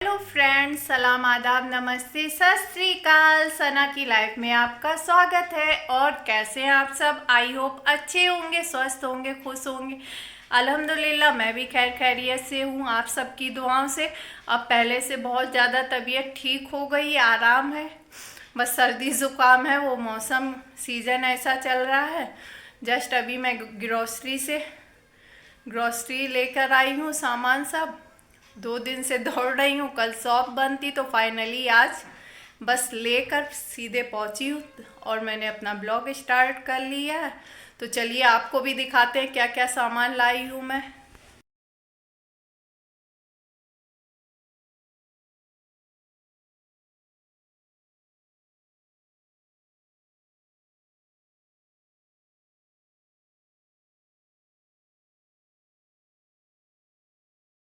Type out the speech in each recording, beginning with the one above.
Hello friends, सलाम, आदाब, नमस्ते, सत श्री अकाल। सना की लाइफ में आपका स्वागत है। और कैसे हैं आप सब? आई होप अच्छे होंगे, स्वस्थ होंगे, खुश होंगे। अल्हम्दुलिल्लाह मैं भी खैर खैरियत से हूँ, आप सबकी दुआओं से। अब पहले से बहुत ज़्यादा तबीयत ठीक हो गई, आराम है। बस सर्दी ज़ुकाम है, वो मौसम सीज़न ऐसा चल रहा है। जस्ट अभी मैं ग्रॉसरी लेकर आई हूँ, सामान सब। 2 दिन से दौड़ रही हूँ, कल शॉप बंद थी तो फाइनली आज बस लेकर सीधे पहुँची हूँ और मैंने अपना ब्लॉग स्टार्ट कर लिया है। तो चलिए आपको भी दिखाते हैं क्या क्या सामान लाई हूँ मैं।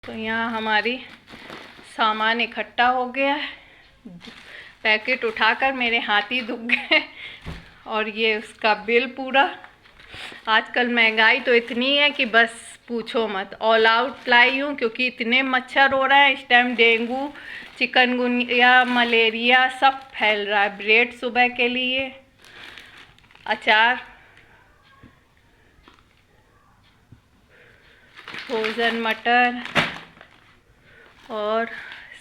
तो यहाँ हमारी सामान इकट्ठा हो गया है। पैकेट उठाकर मेरे हाथ ही दुख गए। और ये उसका बिल पूरा। आजकल महंगाई तो इतनी है कि बस पूछो मत। ऑल आउट लाई हूँ क्योंकि इतने मच्छर हो रहे हैं इस टाइम। डेंगू, चिकनगुनिया, मलेरिया सब फैल रहा है। ब्रेड सुबह के लिए, अचार, फ्रोज़न मटर और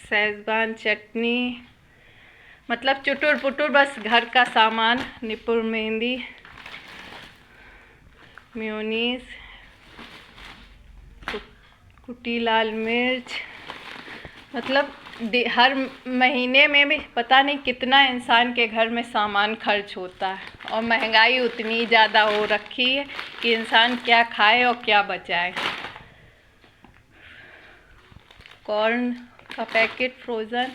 शेज़वान चटनी, मतलब चुटुर पुटुर बस घर का सामान। निपुर मेहंदी, मेयोनीज, कुटी लाल मिर्च, मतलब हर महीने में भी पता नहीं कितना इंसान के घर में सामान खर्च होता है। और महंगाई उतनी ज़्यादा हो रखी है कि इंसान क्या खाए और क्या बचाए। कॉर्न का पैकेट फ्रोज़न,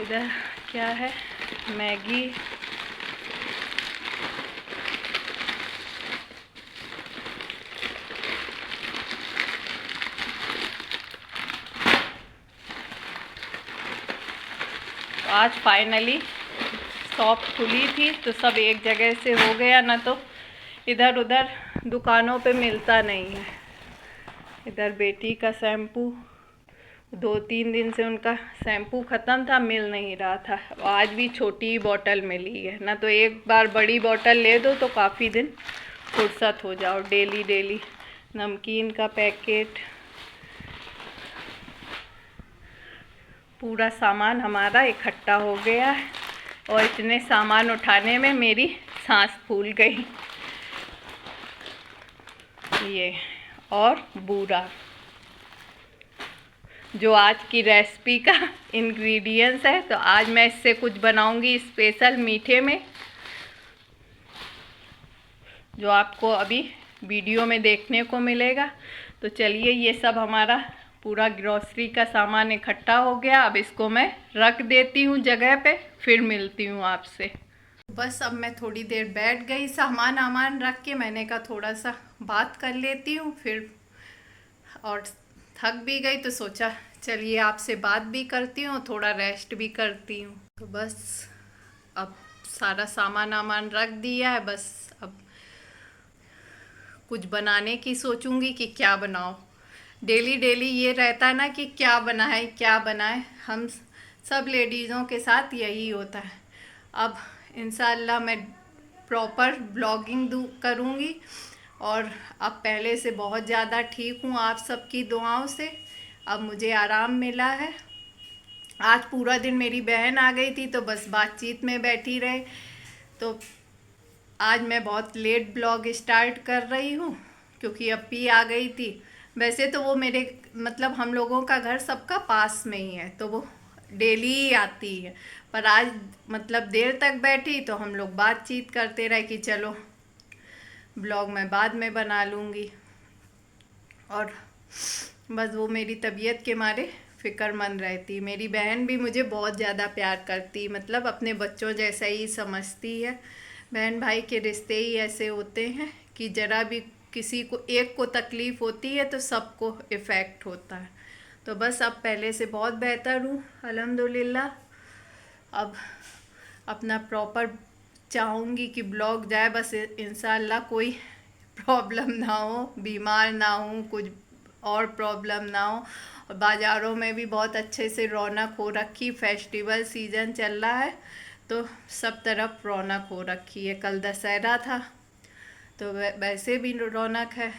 इधर क्या है, मैगी, आज फाइनली शॉप खुली थी तो सब एक जगह से हो गया, ना तो इधर उधर दुकानों पे मिलता नहीं है। इधर बेटी का शैम्पू, 2-3 दिन से उनका शैम्पू ख़त्म था, मिल नहीं रहा था। आज भी छोटी बोतल मिली है, ना तो एक बार बड़ी बोतल ले दो तो काफ़ी दिन फुर्सत हो जाओ डेली डेली। नमकीन का पैकेट, पूरा सामान हमारा इकट्ठा हो गया है। और इतने सामान उठाने में मेरी सांस फूल गई। ये और बूरा, जो आज की रेसिपी का इंग्रेडिएंट्स है। तो आज मैं इससे कुछ बनाऊंगी स्पेशल मीठे में, जो आपको अभी वीडियो में देखने को मिलेगा। तो चलिए, ये सब हमारा पूरा ग्रॉसरी का सामान इकट्ठा हो गया। अब इसको मैं रख देती हूँ जगह पे, फिर मिलती हूँ आपसे। बस अब मैं थोड़ी देर बैठ गई, सामान आमान रख के। मैंने कहा थोड़ा सा बात कर लेती हूँ फिर, और थक भी गई तो सोचा चलिए आपसे बात भी करती हूँ, थोड़ा रेस्ट भी करती हूँ। तो बस अब सारा सामान आमान रख दिया है। बस अब कुछ बनाने की सोचूंगी कि क्या बनाओ। डेली डेली ये रहता है ना कि क्या बनाए क्या बनाए। हम सब लेडीज़ों के साथ यही होता है। अब इंशाल्लाह मैं प्रॉपर ब्लॉगिंग करूँगी। और अब पहले से बहुत ज़्यादा ठीक हूँ आप सबकी दुआओं से। अब मुझे आराम मिला है। आज पूरा दिन मेरी बहन आ गई थी तो बस बातचीत में बैठी रहे। तो आज मैं बहुत लेट ब्लॉग स्टार्ट कर रही हूँ क्योंकि अप्पी आ गई थी। वैसे तो वो मेरे, मतलब हम लोगों का घर सबका पास में ही है तो वो डेली ही आती है। पर आज मतलब देर तक बैठी तो हम लोग बातचीत करते रहे कि चलो ब्लॉग मैं बाद में बना लूँगी। और बस वो मेरी तबीयत के मारे फ़िक्रमंद रहती। मेरी बहन भी मुझे बहुत ज़्यादा प्यार करती, मतलब अपने बच्चों जैसा ही समझती है। बहन भाई के रिश्ते ही ऐसे होते हैं कि ज़रा भी किसी को एक को तकलीफ़ होती है तो सबको इफ़ेक्ट होता है। तो बस अब पहले से बहुत बेहतर हूँ अल्हम्दुलिल्लाह। अब अपना प्रॉपर चाहूँगी कि ब्लॉग जाए, बस इंशाल्लाह कोई प्रॉब्लम ना हो, बीमार ना हूँ, कुछ और प्रॉब्लम ना हो। बाज़ारों में भी बहुत अच्छे से रौनक हो रखी, फेस्टिवल सीज़न चल रहा है तो सब तरफ रौनक हो रखी है। कल दशहरा था तो वैसे भी रौनक है,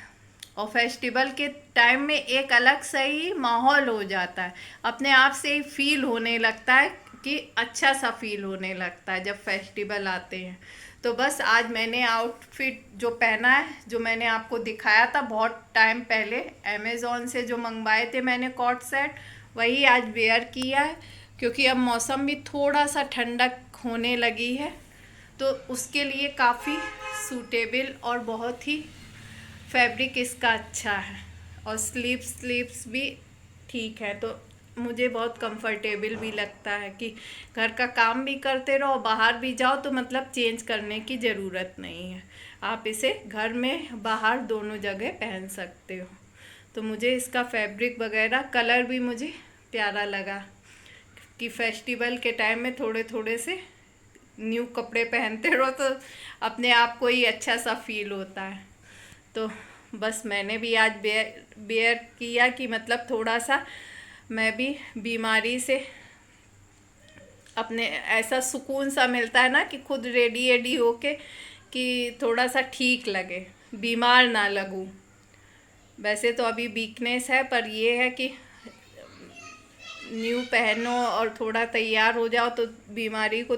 और फेस्टिवल के टाइम में एक अलग सा ही माहौल हो जाता है, अपने आप से ही फील होने लगता है कि अच्छा सा फील होने लगता है जब फेस्टिवल आते हैं। तो बस आज मैंने आउटफिट जो पहना है, जो मैंने आपको दिखाया था बहुत टाइम पहले अमेज़ॉन से जो मंगवाए थे मैंने कॉट सेट, वही आज वेयर किया है, क्योंकि अब मौसम भी थोड़ा सा ठंडक होने लगी है तो उसके लिए काफ़ी सूटेबल और बहुत ही फैब्रिक इसका अच्छा है, और स्लीव्स भी ठीक है, तो मुझे बहुत कंफर्टेबल भी लगता है कि घर का काम भी करते रहो, बाहर भी जाओ तो मतलब चेंज करने की ज़रूरत नहीं है, आप इसे घर में बाहर दोनों जगह पहन सकते हो। तो मुझे इसका फैब्रिक वगैरह कलर भी मुझे प्यारा लगा कि फेस्टिवल के टाइम में थोड़े थोड़े से न्यू कपड़े पहनते रहो तो अपने आप को ही अच्छा सा फील होता है। तो बस मैंने भी आज बेयर किया कि मतलब थोड़ा सा मैं भी बीमारी से अपने ऐसा सुकून सा मिलता है ना कि खुद रेडी होके कि थोड़ा सा ठीक लगे, बीमार ना लगूं। वैसे तो अभी वीकनेस है, पर ये है कि न्यू पहनो और थोड़ा तैयार हो जाओ तो बीमारी को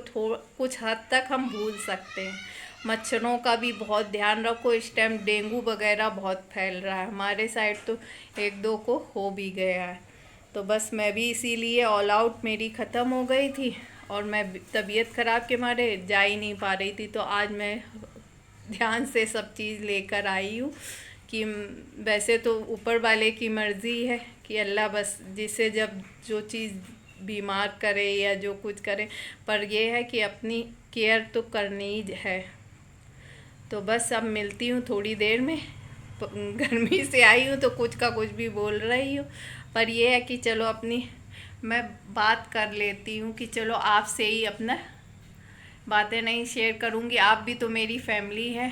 कुछ हद तक हम भूल सकते हैं। मच्छरों का भी बहुत ध्यान रखो, इस टाइम डेंगू वगैरह बहुत फैल रहा है, हमारे साइड तो एक दो को हो भी गया है। तो बस मैं भी इसीलिए ऑल आउट मेरी ख़त्म हो गई थी और मैं तबीयत ख़राब के मारे जा ही नहीं पा रही थी, तो आज मैं ध्यान से सब चीज़ लेकर आई हूँ कि वैसे तो ऊपर वाले की मर्ज़ी है कि अल्लाह बस जिसे जब जो चीज़ बीमार करे या जो कुछ करे, पर यह है कि अपनी केयर तो करनी ही है। तो बस अब मिलती हूँ थोड़ी देर में, गर्मी से आई हूँ तो कुछ का कुछ भी बोल रही हूँ, पर यह है कि चलो अपनी मैं बात कर लेती हूँ कि चलो आपसे ही अपना बातें नहीं शेयर करूँगी, आप भी तो मेरी फैमिली है,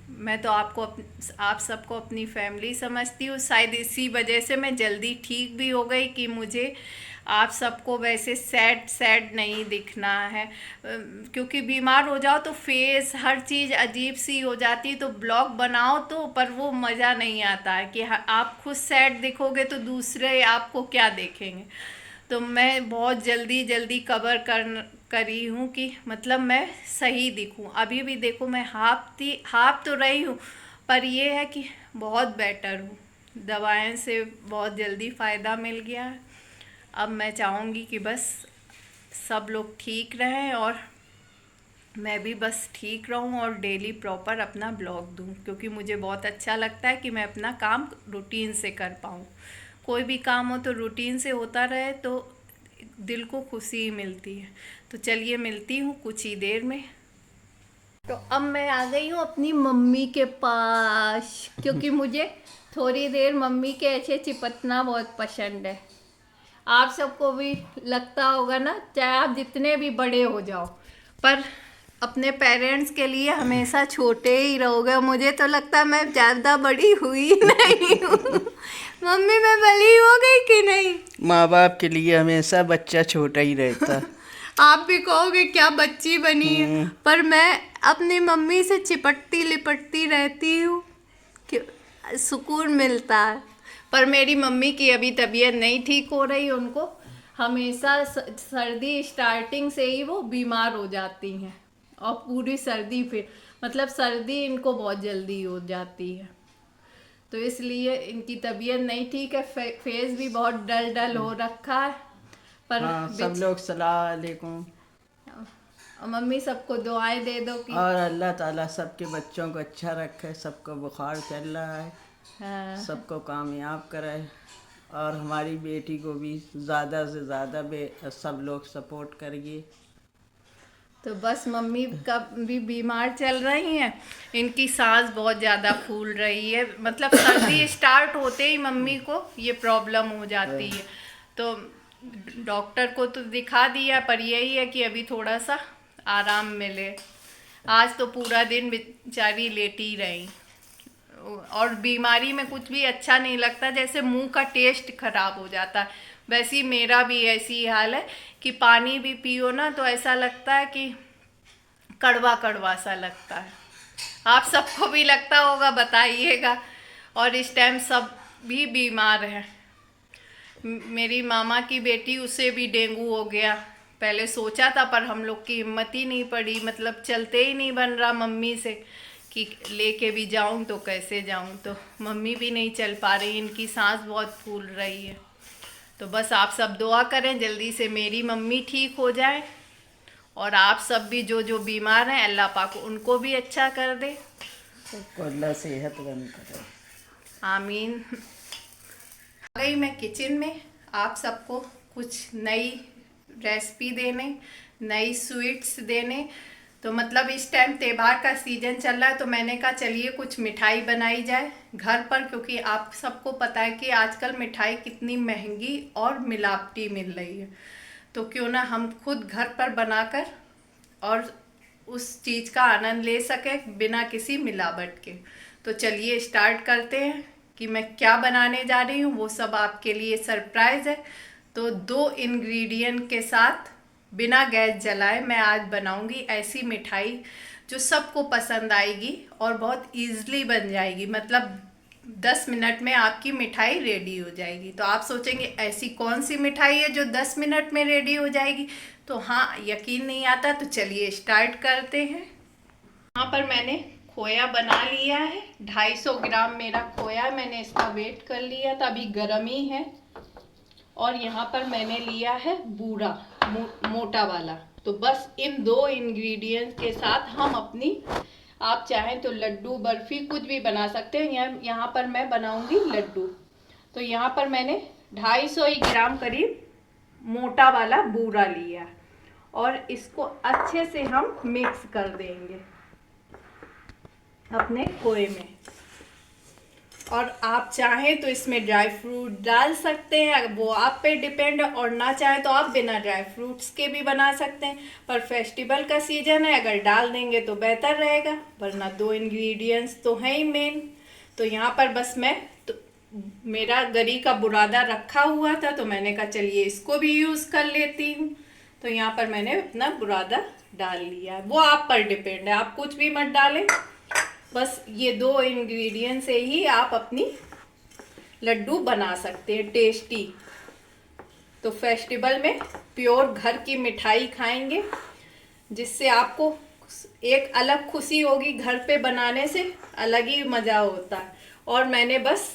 मैं तो आप सबको अपनी फैमिली समझती हूँ। शायद इसी वजह से मैं जल्दी ठीक भी हो गई कि मुझे आप सबको वैसे सैड नहीं दिखना है, क्योंकि बीमार हो जाओ तो फेस हर चीज़ अजीब सी हो जाती, तो ब्लॉग बनाओ तो पर वो मज़ा नहीं आता है कि आप खुद सैड दिखोगे तो दूसरे आपको क्या देखेंगे। तो मैं बहुत जल्दी कवर करी हूँ कि मतलब मैं सही दिखूँ। अभी भी देखो मैं हाफ तो रही हूँ, पर ये है कि बहुत बेटर हूँ, दवाएं से बहुत जल्दी फ़ायदा मिल गया है। अब मैं चाहूँगी कि बस सब लोग ठीक रहें और मैं भी बस ठीक रहूं और डेली प्रॉपर अपना ब्लॉग दूं, क्योंकि मुझे बहुत अच्छा लगता है कि मैं अपना काम रूटीन से कर पाऊँ। कोई भी काम हो तो रूटीन से होता रहे तो दिल को खुशी मिलती है। तो चलिए मिलती हूँ कुछ ही देर में। तो अब मैं आ गई हूँ अपनी मम्मी के पास, क्योंकि मुझे थोड़ी देर मम्मी के ऐसे चिपकना बहुत पसंद है। आप सबको भी लगता होगा ना, चाहे आप जितने भी बड़े हो जाओ पर अपने पेरेंट्स के लिए हमेशा छोटे ही रहोगे। मुझे तो लगता है मैं ज़्यादा बड़ी हुई नहीं हूँ। मम्मी मैं बड़ी हो गई कि नहीं? माँ बाप के लिए हमेशा बच्चा छोटा ही रहता। आप भी कहोगे क्या बच्ची बनी है, पर मैं अपनी मम्मी से चिपटती लिपटती रहती हूँ कि सुकून मिलता है। पर मेरी मम्मी की अभी तबीयत नहीं ठीक हो रही, उनको हमेशा सर्दी स्टार्टिंग से ही वो बीमार हो जाती हैं, और पूरी सर्दी फिर मतलब सर्दी इनको बहुत जल्दी हो जाती है, तो इसलिए इनकी तबीयत नहीं ठीक है। फेस भी बहुत डल हो रखा है। पर हाँ, सब लोग सलाम अलैकुम। और मम्मी सबको दुआएं दे दो कि और अल्लाह ताला सबके बच्चों को अच्छा रखे, सबको बुखार चल रहा है, हाँ, सबको कामयाब कराए, और हमारी बेटी को भी ज़्यादा से ज़्यादा सब लोग सपोर्ट करिए। तो बस मम्मी का भी बीमार चल रही हैं, इनकी सांस बहुत ज़्यादा फूल रही है, मतलब सर्दी स्टार्ट होते ही मम्मी को ये प्रॉब्लम हो जाती है। तो डॉक्टर को तो दिखा दिया, पर यही है कि अभी थोड़ा सा आराम मिले। आज तो पूरा दिन बेचारी लेटी रही, और बीमारी में कुछ भी अच्छा नहीं लगता, जैसे मुंह का टेस्ट खराब हो जाता है। वैसे ही मेरा भी ऐसी हाल है कि पानी भी पियो ना तो ऐसा लगता है कि कड़वा कड़वा सा लगता है। आप सबको भी लगता होगा, बताइएगा। और इस टाइम सब भी बीमार हैं। मेरी मामा की बेटी, उसे भी डेंगू हो गया। पहले सोचा था पर हम लोग की हिम्मत ही नहीं पड़ी, मतलब चलते ही नहीं बन रहा मम्मी से कि लेके भी जाऊं तो कैसे जाऊं। तो मम्मी भी नहीं चल पा रही, इनकी सांस बहुत फूल रही है। तो बस आप सब दुआ करें जल्दी से मेरी मम्मी ठीक हो जाए, और आप सब भी जो जो बीमार हैं अल्लाह पाक उनको भी अच्छा कर दे। सबको अल्लाह सेहतमंद करे। आमीन। आ गई मैं किचन में आप सबको कुछ नई रेसिपी देने, नई स्वीट्स देने। तो मतलब इस टाइम त्योहार का सीजन चल रहा है, तो मैंने कहा चलिए कुछ मिठाई बनाई जाए घर पर, क्योंकि आप सबको पता है कि आजकल मिठाई कितनी महंगी और मिलावटी मिल रही है। तो क्यों ना हम खुद घर पर बनाकर और उस चीज़ का आनंद ले सके बिना किसी मिलावट के। तो चलिए स्टार्ट करते हैं कि मैं क्या बनाने जा रही हूँ, वो सब आपके लिए सरप्राइज़ है। तो 2 इंग्रेडिएंट के साथ बिना गैस जलाए मैं आज बनाऊंगी ऐसी मिठाई जो सबको पसंद आएगी और बहुत ईजिली बन जाएगी। मतलब 10 मिनट में आपकी मिठाई रेडी हो जाएगी। तो आप सोचेंगे ऐसी कौन सी मिठाई है जो 10 मिनट में रेडी हो जाएगी। तो हाँ, यकीन नहीं आता। तो चलिए स्टार्ट करते हैं। यहाँ पर मैंने खोया बना लिया है, 250 ग्राम मेरा खोया, मैंने इसका वेट कर लिया था, अभी गर्म ही है। और यहाँ पर मैंने लिया है बूरा मोटा वाला। तो बस इन 2 इंग्रेडिएंट्स के साथ हम अपनी, आप चाहें तो लड्डू बर्फी कुछ भी बना सकते हैं। यहाँ पर मैं बनाऊंगी लड्डू। तो यहाँ पर मैंने 250 ग्राम करीब मोटा वाला बूरा लिया, और इसको अच्छे से हम मिक्स कर देंगे अपने खोए में। और आप चाहें तो इसमें ड्राई फ्रूट डाल सकते हैं, वो आप पे डिपेंड है। और ना चाहें तो आप बिना ड्राई फ्रूट्स के भी बना सकते हैं। पर फेस्टिवल का सीजन है, अगर डाल देंगे तो बेहतर रहेगा, वरना 2 इंग्रेडिएंट्स तो हैं ही मेन। तो यहाँ पर बस मेरा गरी का बुरादा रखा हुआ था, तो मैंने कहा चलिए इसको भी यूज़ कर लेती हूँ। तो यहाँ पर मैंने अपना बुरादा डाल लिया है। वो आप पर डिपेंड है, आप कुछ भी मत डालें, बस ये 2 इंग्रेडिएंट से ही आप अपनी लड्डू बना सकते हैं टेस्टी। तो फेस्टिवल में प्योर घर की मिठाई खाएंगे, जिससे आपको एक अलग खुशी होगी। घर पे बनाने से अलग ही मज़ा होता है। और मैंने बस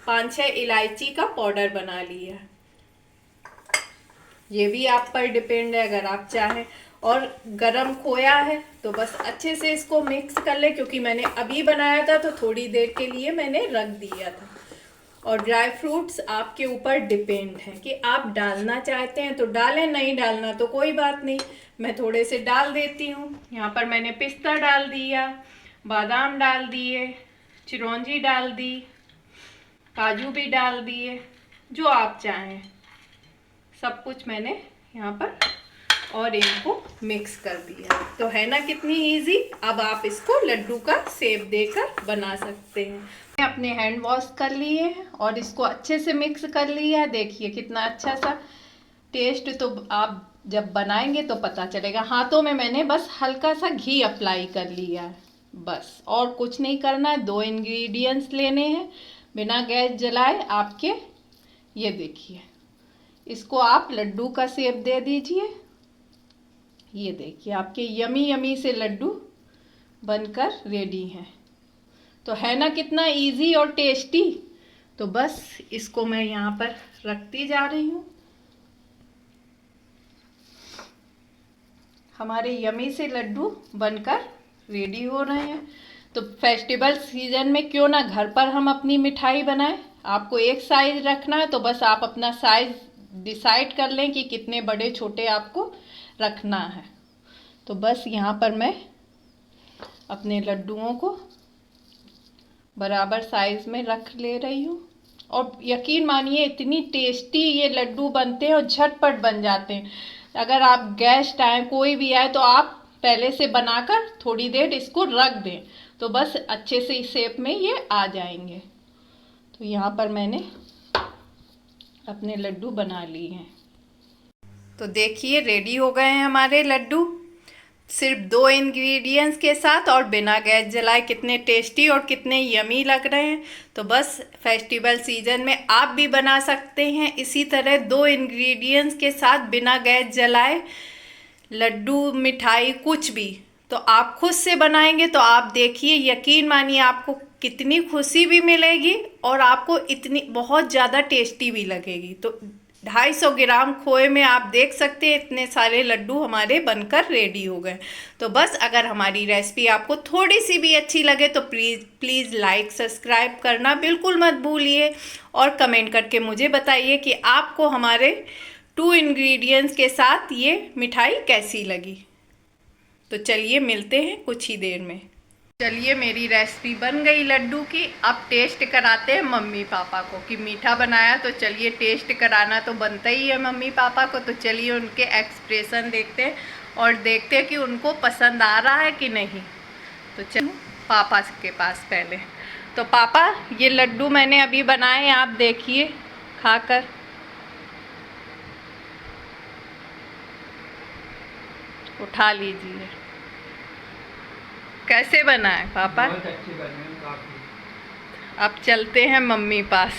5-6 इलायची का पाउडर बना लिया, ये भी आप पर डिपेंड है अगर आप चाहें। और गरम खोया है तो बस अच्छे से इसको मिक्स कर ले, क्योंकि मैंने अभी बनाया था तो थोड़ी देर के लिए मैंने रख दिया था। और ड्राई फ्रूट्स आपके ऊपर डिपेंड है कि आप डालना चाहते हैं तो डालें, नहीं डालना तो कोई बात नहीं। मैं थोड़े से डाल देती हूँ। यहाँ पर मैंने पिस्ता डाल दिया, बादाम डाल दिए, चिरौंजी डाल दी, काजू भी डाल दिए, जो आप चाहें सब कुछ मैंने यहाँ पर, और इनको मिक्स कर दिया। तो है ना कितनी इजी। अब आप इसको लड्डू का शेप देकर बना सकते हैं। मैंने अपने हैंड वॉश कर लिए हैं और इसको अच्छे से मिक्स कर लिया। देखिए कितना अच्छा सा टेस्ट, तो आप जब बनाएंगे तो पता चलेगा। हाथों में मैंने बस हल्का सा घी अप्लाई कर लिया है, बस और कुछ नहीं करना है। 2 इंग्रेडिएंट्स लेने हैं बिना गैस जलाए आपके। ये देखिए, इसको आप लड्डू का शेप दे दीजिए। ये देखिए आपके यमी यमी से लड्डू बनकर रेडी हैं। तो है ना कितना इजी और टेस्टी। तो बस इसको मैं यहाँ पर रखती जा रही हूँ। हमारे यमी से लड्डू बनकर रेडी हो रहे हैं। तो फेस्टिवल सीजन में क्यों ना घर पर हम अपनी मिठाई बनाएं। आपको एक साइज रखना है तो बस आप अपना साइज डिसाइड कर लें कि कितने बड़े छोटे आपको रखना है। तो बस यहाँ पर मैं अपने लड्डुओं को बराबर साइज में रख ले रही हूँ। और यकीन मानिए इतनी टेस्टी ये लड्डू बनते हैं और झटपट बन जाते हैं। अगर आप गेस्ट आए, कोई भी आए, तो आप पहले से बनाकर थोड़ी देर इसको रख दें तो बस अच्छे से इस शेप में ये आ जाएंगे। तो यहाँ पर मैंने अपने लड्डू बना लिए हैं। तो देखिए रेडी हो गए हैं हमारे लड्डू, सिर्फ 2 इंग्रेडिएंट्स के साथ और बिना गैस जलाए। कितने टेस्टी और कितने यमी लग रहे हैं। तो बस फेस्टिवल सीजन में आप भी बना सकते हैं इसी तरह 2 इंग्रेडिएंट्स के साथ बिना गैस जलाए लड्डू, मिठाई, कुछ भी। तो आप खुद से बनाएंगे तो आप देखिए, यकीन मानिए आपको कितनी खुशी भी मिलेगी और आपको इतनी बहुत ज़्यादा टेस्टी भी लगेगी। तो 250 ग्राम खोए में आप देख सकते हैं इतने सारे लड्डू हमारे बनकर रेडी हो गए। तो बस अगर हमारी रेसिपी आपको थोड़ी सी भी अच्छी लगे तो प्लीज़ लाइक सब्सक्राइब करना बिल्कुल मत भूलिए और कमेंट करके मुझे बताइए कि आपको हमारे 2 इंग्रेडिएंट्स के साथ ये मिठाई कैसी लगी। तो चलिए मिलते हैं कुछ ही देर में। चलिए मेरी रेसिपी बन गई लड्डू की। अब टेस्ट कराते हैं मम्मी पापा को कि मीठा बनाया, तो चलिए टेस्ट कराना तो बनता ही है मम्मी पापा को। तो चलिए उनके एक्सप्रेशन देखते हैं और देखते हैं कि उनको पसंद आ रहा है कि नहीं। तो चलो पापा के पास पहले। तो पापा ये लड्डू मैंने अभी बनाए, आप देखिए खाकर। उठा लीजिए, कैसे बना है पापा? बहुत अच्छी बनी है काफी। अब चलते हैं मम्मी पास।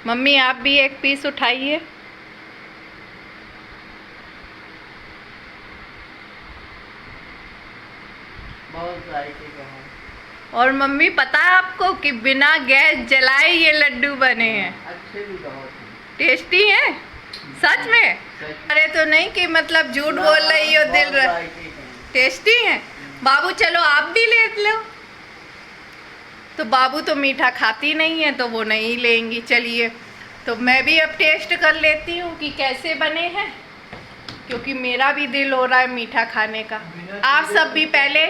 मम्मी आप भी एक पीस उठाइए। बहुत जायके का है। और मम्मी पता है आपको कि बिना गैस जलाए ये लड्डू बने हैं। अच्छे भी बहुत हैं। टेस्टी हैं सच में? अरे तो नहीं कि मतलब झूठ बोल रही हो, दिल टेस्टी हैं। बाबू चलो आप भी ले लो। तो बाबू तो मीठा खाती नहीं है तो वो नहीं लेंगी। चलिए तो मैं भी अब टेस्ट कर लेती हूँ कि कैसे बने हैं, क्योंकि मेरा भी दिल हो रहा है मीठा खाने का। आप सब भी पहले,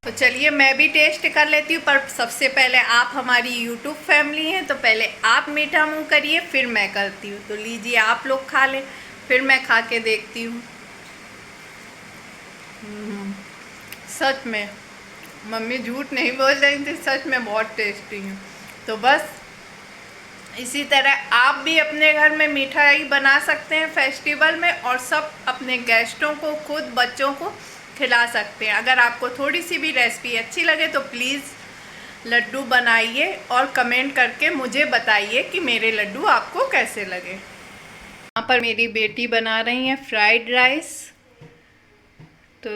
तो चलिए मैं भी टेस्ट कर लेती हूँ। पर सबसे पहले आप हमारी YouTube फैमिली हैं तो पहले आप मीठा मुँह करिए, फिर मैं करती हूँ। तो लीजिए आप लोग खा लें, फिर मैं खा के देखती हूँ। सच में मम्मी झूठ नहीं बोल रही थी, सच में बहुत टेस्टी है। तो बस इसी तरह आप भी अपने घर में मिठाई बना सकते हैं फेस्टिवल में, और सब अपने गेस्टों को, खुद बच्चों को खिला सकते हैं। अगर आपको थोड़ी सी भी रेसिपी अच्छी लगे तो प्लीज़ लड्डू बनाइए और कमेंट करके मुझे बताइए कि मेरे लड्डू आपको कैसे लगे। यहाँ पर मेरी बेटी बना रही है फ्राइड राइस। तो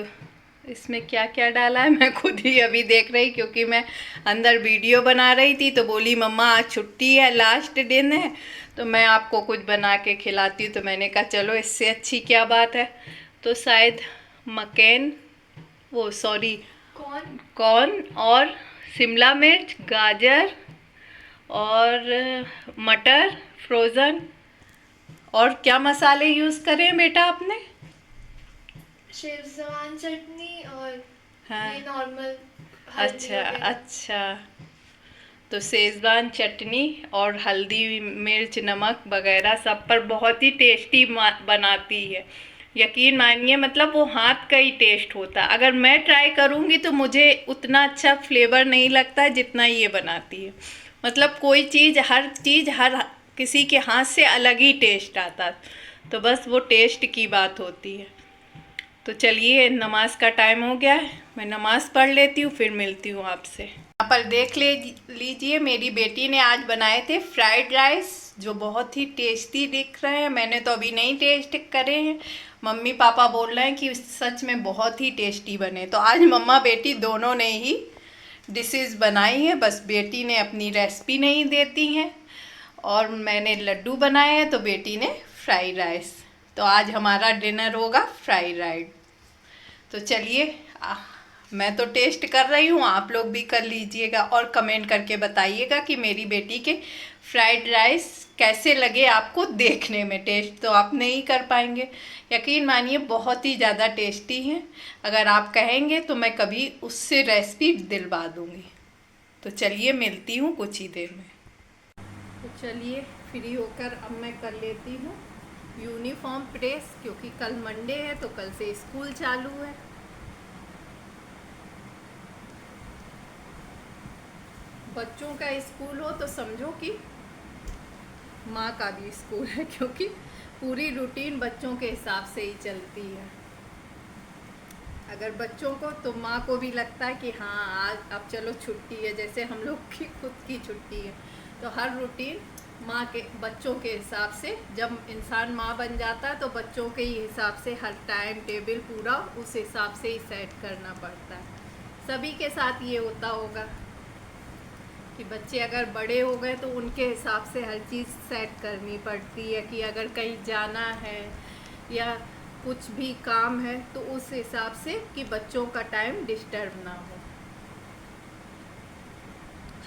इसमें क्या क्या डाला है मैं खुद ही अभी देख रही, क्योंकि मैं अंदर वीडियो बना रही थी। तो बोली मम्मा आज छुट्टी है, लास्ट दिन है, तो मैं आपको कुछ बना के खिलाती हूँ। तो मैंने कहा चलो इससे अच्छी क्या बात है। तो शायद कॉर्न और शिमला मिर्च, गाजर और मटर फ्रोज़न। और क्या मसाले यूज़ करें बेटा आपने? शेजवान चटनी और हाँ। ये नॉर्मल। अच्छा। तो शेजवान चटनी और हल्दी, मिर्च, नमक वगैरह सब पर बहुत ही टेस्टी बनाती है। यकीन मानिए मतलब वो हाथ का ही टेस्ट होता। अगर मैं ट्राई करूँगी तो मुझे उतना अच्छा फ्लेवर नहीं लगता जितना ये बनाती है। मतलब कोई चीज़, हर किसी के हाथ से अलग ही टेस्ट आता। तो बस वो टेस्ट की बात होती है। तो चलिए नमाज का टाइम हो गया है, मैं नमाज़ पढ़ लेती हूँ, फिर मिलती हूँ आपसे। यहाँ पर देख लीजिए मेरी बेटी ने आज बनाए थे फ्राइड राइस, जो बहुत ही टेस्टी दिख रहे हैं। मैंने तो अभी नहीं टेस्ट करे हैं, मम्मी पापा बोल रहे हैं कि सच में बहुत ही टेस्टी बने। तो आज मम्मा बेटी दोनों ने ही डिशेस बनाई हैं, बस बेटी ने अपनी रेसिपी नहीं देती हैं और मैंने लड्डू बनाए हैं तो बेटी ने फ्राइड राइस। तो आज हमारा डिनर होगा फ्राइड राइस। तो चलिए मैं तो टेस्ट कर रही हूँ, आप लोग भी कर लीजिएगा और कमेंट करके बताइएगा कि मेरी बेटी के फ्राइड राइस कैसे लगे आपको देखने में। टेस्ट तो आप नहीं कर पाएंगे, यकीन मानिए बहुत ही ज़्यादा टेस्टी हैं। अगर आप कहेंगे तो मैं कभी उससे रेसिपी दिलवा दूँगी। तो चलिए मिलती हूँ कुछ ही देर में। तो चलिए फ्री होकर अब मैं कर लेती हूँ यूनिफॉर्म प्रेस, क्योंकि कल मंडे है तो कल से स्कूल चालू है। बच्चों का स्कूल हो तो समझो कि माँ का भी स्कूल है, क्योंकि पूरी रूटीन बच्चों के हिसाब से ही चलती है। अगर बच्चों को तो माँ को भी लगता है कि हाँ आज अब चलो छुट्टी है, जैसे हम लोग की खुद की छुट्टी है। तो हर रूटीन माँ के बच्चों के हिसाब से, जब इंसान माँ बन जाता है तो बच्चों के ही हिसाब से हर टाइम टेबल पूरा उस हिसाब से ही सेट करना पड़ता है। सभी के साथ ये होता होगा कि बच्चे अगर बड़े हो गए तो उनके हिसाब से हर चीज़ सेट करनी पड़ती है, कि अगर कहीं जाना है या कुछ भी काम है तो उस हिसाब से कि बच्चों का टाइम डिस्टर्ब ना हो।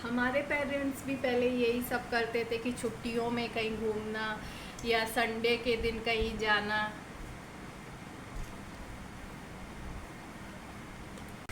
हमारे पेरेंट्स भी पहले यही सब करते थे कि छुट्टियों में कहीं घूमना या संडे के दिन कहीं जाना।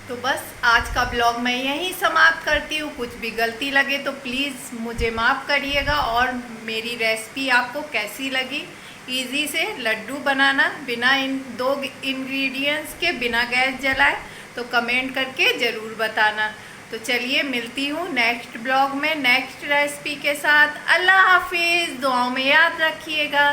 तो बस आज का ब्लॉग मैं यहीं समाप्त करती हूँ। कुछ भी गलती लगे तो प्लीज़ मुझे माफ़ करिएगा। और मेरी रेसिपी आपको कैसी लगी? इजी से लड्डू बनाना बिना इन 2 इंग्रेडिएंट्स के, बिना गैस जलाए, तो कमेंट करके ज़रूर बताना। तो चलिए मिलती हूँ नेक्स्ट ब्लॉग में नेक्स्ट रेसिपी के साथ। अल्लाह हाफिज़, दुआओं में याद रखिएगा।